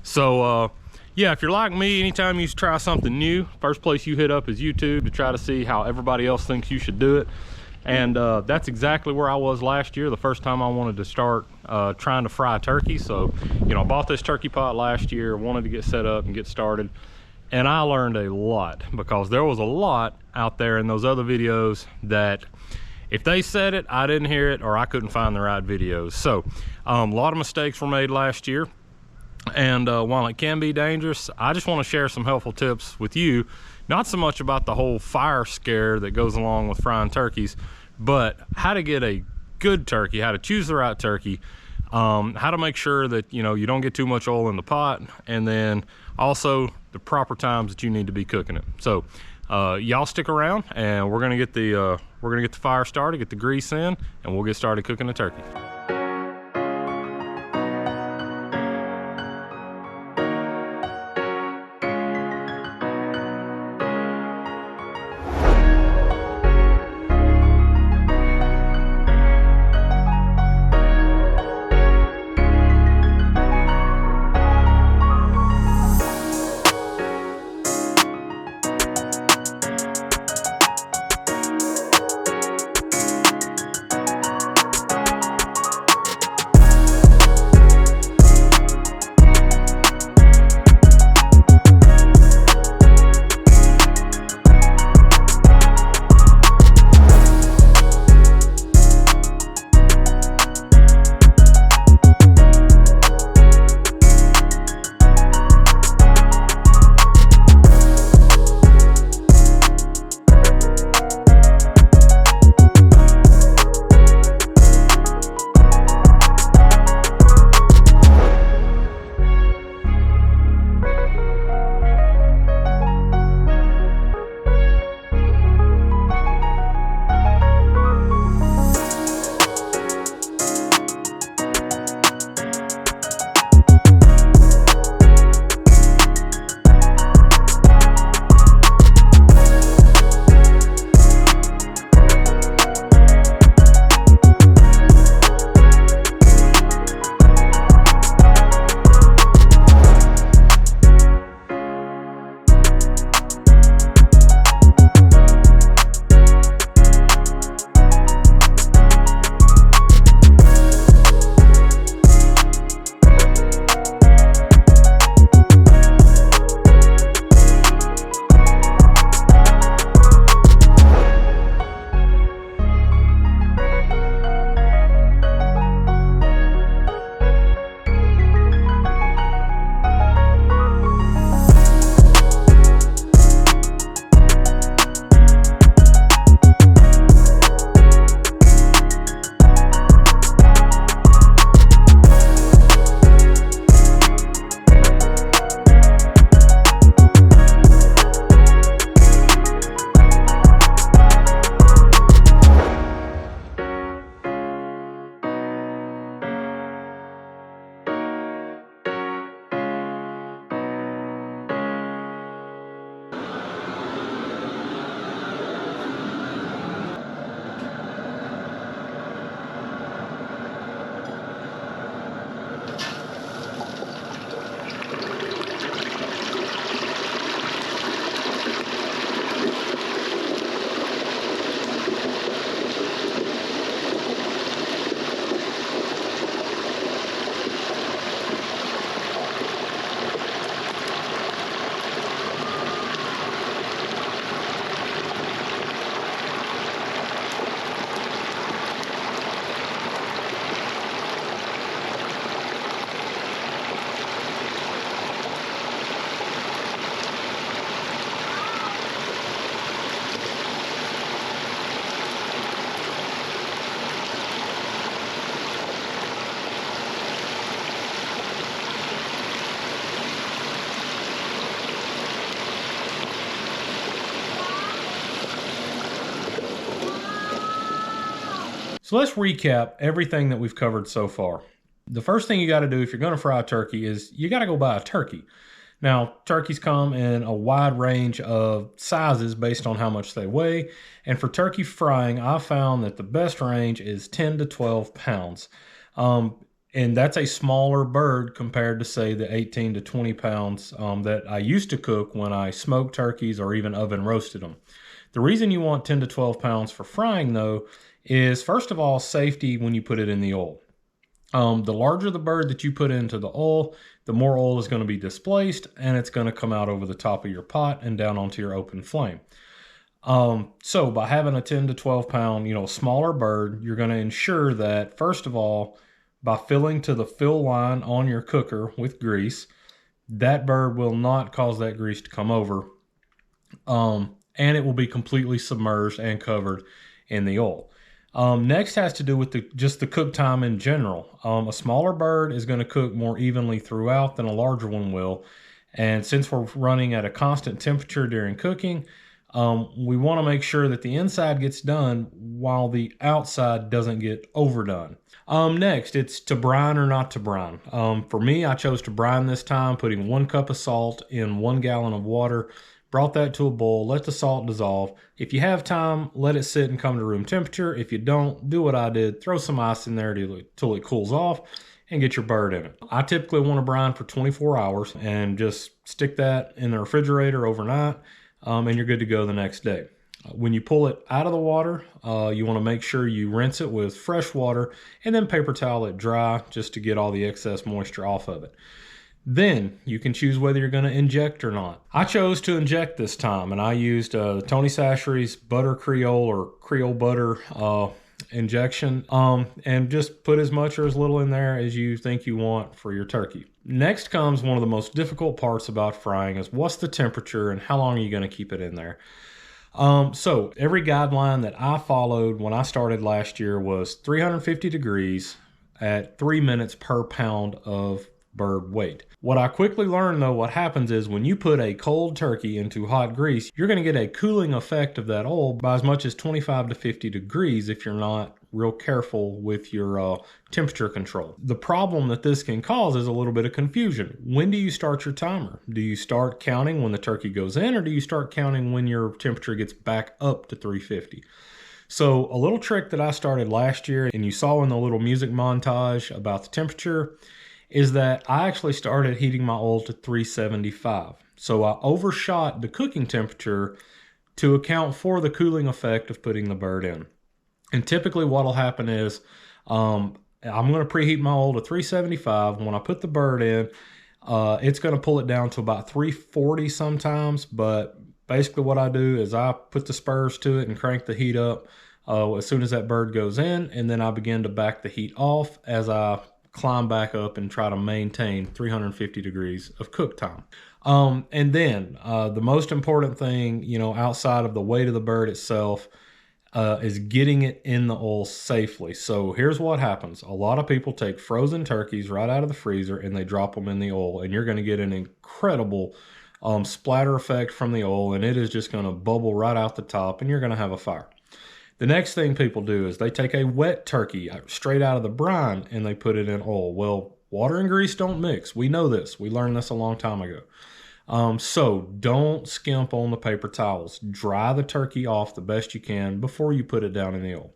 So yeah, if you're like me, anytime you try something new, first place you hit up is YouTube to try to see how everybody else thinks you should do it. And that's exactly where I was last year, the first time I wanted to start trying to fry turkey. So, you know, I bought this turkey pot last year, wanted to get set up and get started. And I learned a lot, because there was a lot out there in those other videos that if they said it, I didn't hear it, or I couldn't find the right videos. So a lot of mistakes were made last year. And while it can be dangerous, I just want to share some helpful tips with you. Not so much about the whole fire scare that goes along with frying turkeys, but how to get a good turkey, how to choose the right turkey, how to make sure that, you know, you don't get too much oil in the pot, and then also the proper times that you need to be cooking it. So y'all stick around, and we're gonna get the fire started, get the grease in, and we'll get started cooking the turkey. So let's recap everything that we've covered so far. The first thing you got to do if you're going to fry a turkey is you got to go buy a turkey. Now, turkeys come in a wide range of sizes based on how much they weigh. And for turkey frying, I found that the best range is 10 to 12 pounds. And that's a smaller bird compared to, say, the 18 to 20 pounds that I used to cook when I smoked turkeys or even oven roasted them. The reason you want 10 to 12 pounds for frying, though, is first of all, safety when you put it in the oil. The larger the bird that you put into the oil, the more oil is going to be displaced, and it's going to come out over the top of your pot and down onto your open flame. So by having a 10 to 12 pound, smaller bird, you're going to ensure that, first of all, by filling to the fill line on your cooker with grease, that bird will not cause that grease to come over. And it will be completely submerged and covered in the oil. Next has to do with just the cook time in general. A smaller bird is going to cook more evenly throughout than a larger one will. And since we're running at a constant temperature during cooking, we want to make sure that the inside gets done while the outside doesn't get overdone. Next, it's to brine or not to brine. For me, I chose to brine this time, putting 1 cup of salt in 1 gallon of water. Brought that to a boil, let the salt dissolve. If you have time, let it sit and come to room temperature. If you don't, do what I did, throw some ice in there till it cools off and get your bird in it. I typically want to brine for 24 hours and just stick that in the refrigerator overnight, and you're good to go the next day. When you pull it out of the water, you want to make sure you rinse it with fresh water and then paper towel it dry just to get all the excess moisture off of it. Then you can choose whether you're going to inject or not. I chose to inject this time, and I used Tony Chachere's Butter Creole or Creole Butter injection, and just put as much or as little in there as you think you want for your turkey. Next comes one of the most difficult parts about frying is what's the temperature and how long are you going to keep it in there. So every guideline that I followed when I started last year was 350 degrees at 3 minutes per pound of bird weight. What I quickly learned, though, what happens is when you put a cold turkey into hot grease, you're going to get a cooling effect of that oil by as much as 25 to 50 degrees if you're not real careful with your temperature control. The problem that this can cause is a little bit of confusion. When do you start your timer? Do you start counting when the turkey goes in, or do you start counting when your temperature gets back up to 350? So a little trick that I started last year, and you saw in the little music montage about the temperature, is that I actually started heating my oil to 375. So I overshot the cooking temperature to account for the cooling effect of putting the bird in. And typically what'll happen is I'm going to preheat my oil to 375. When I put the bird in, it's going to pull it down to about 340 sometimes. But basically what I do is I put the spurs to it and crank the heat up as soon as that bird goes in. And then I begin to back the heat off as I climb back up and try to maintain 350 degrees of cook time. And then the most important thing, outside of the weight of the bird itself, is getting it in the oil safely. So here's what happens. A lot of people take frozen turkeys right out of the freezer and they drop them in the oil, and you're going to get an incredible splatter effect from the oil, and it is just going to bubble right out the top, and you're going to have a fire. The next thing people do is they take a wet turkey straight out of the brine and they put it in oil. Well, water and grease don't mix. We know this. We learned this a long time ago. So don't skimp on the paper towels. Dry the turkey off the best you can before you put it down in the oil.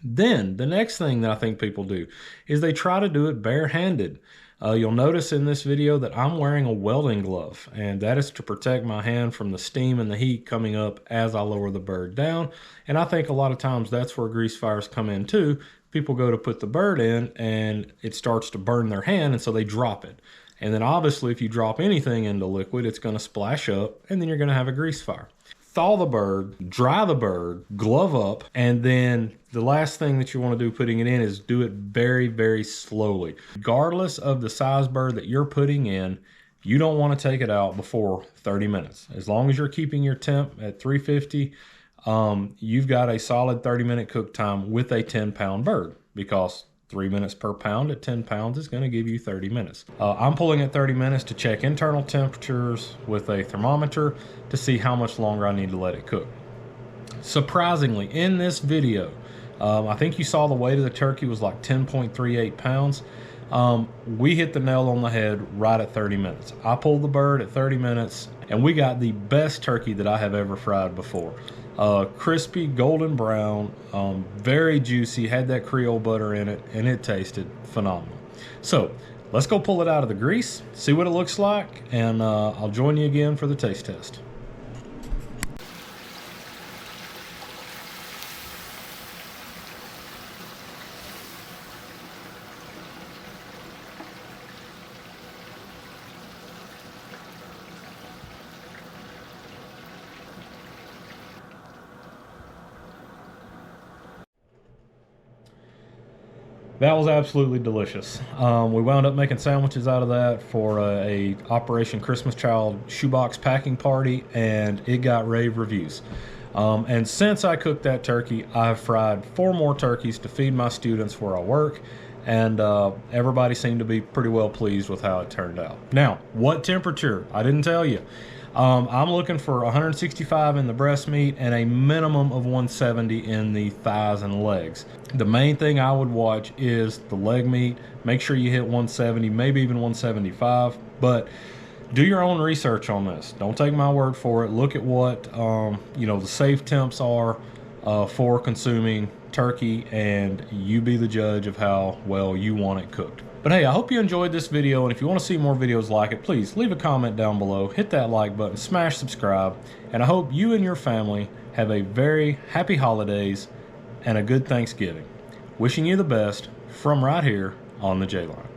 Then the next thing that I think people do is they try to do it barehanded. You'll notice in this video that I'm wearing a welding glove, and that is to protect my hand from the steam and the heat coming up as I lower the bird down. And I think a lot of times that's where grease fires come in too. People go to put the bird in and it starts to burn their hand, and so they drop it. And then obviously if you drop anything into liquid, it's going to splash up, and then you're going to have a grease fire. Thaw the bird, dry the bird, glove up, and then the last thing that you want to do putting it in is do it very, very slowly. Regardless of the size bird that you're putting in, you don't want to take it out before 30 minutes. As long as you're keeping your temp at 350, you've got a solid 30-minute cook time with a 10-pound bird, because 3 minutes per pound at 10 pounds is going to give you 30 minutes. I'm pulling at 30 minutes to check internal temperatures with a thermometer to see how much longer I need to let it cook. Surprisingly, in this video, I think you saw the weight of the turkey was like 10.38 pounds. We hit the nail on the head right at 30 minutes. I pulled the bird at 30 minutes, and we got the best turkey that I have ever fried before. Crispy, golden brown, very juicy, had that Creole butter in it, and it tasted phenomenal. So let's go pull it out of the grease, see what it looks like, and I'll join you again for the taste test. That was absolutely delicious. We wound up making sandwiches out of that for a Operation Christmas Child shoebox packing party, and it got rave reviews. And since I cooked that turkey, I've fried 4 more turkeys to feed my students where I work, and everybody seemed to be pretty well pleased with how it turned out. Now, what temperature? I didn't tell you. I'm looking for 165 in the breast meat and a minimum of 170 in the thighs and legs. The main thing I would watch is the leg meat. Make sure you hit 170, maybe even 175, but do your own research on this. Don't take my word for it. Look at what the safe temps are for consuming turkey, and you be the judge of how well you want it cooked. But hey, I hope you enjoyed this video, and if you want to see more videos like it, please leave a comment down below, hit that like button, smash subscribe, and I hope you and your family have a very happy holidays and a good Thanksgiving. Wishing you the best from right here on the J-Line.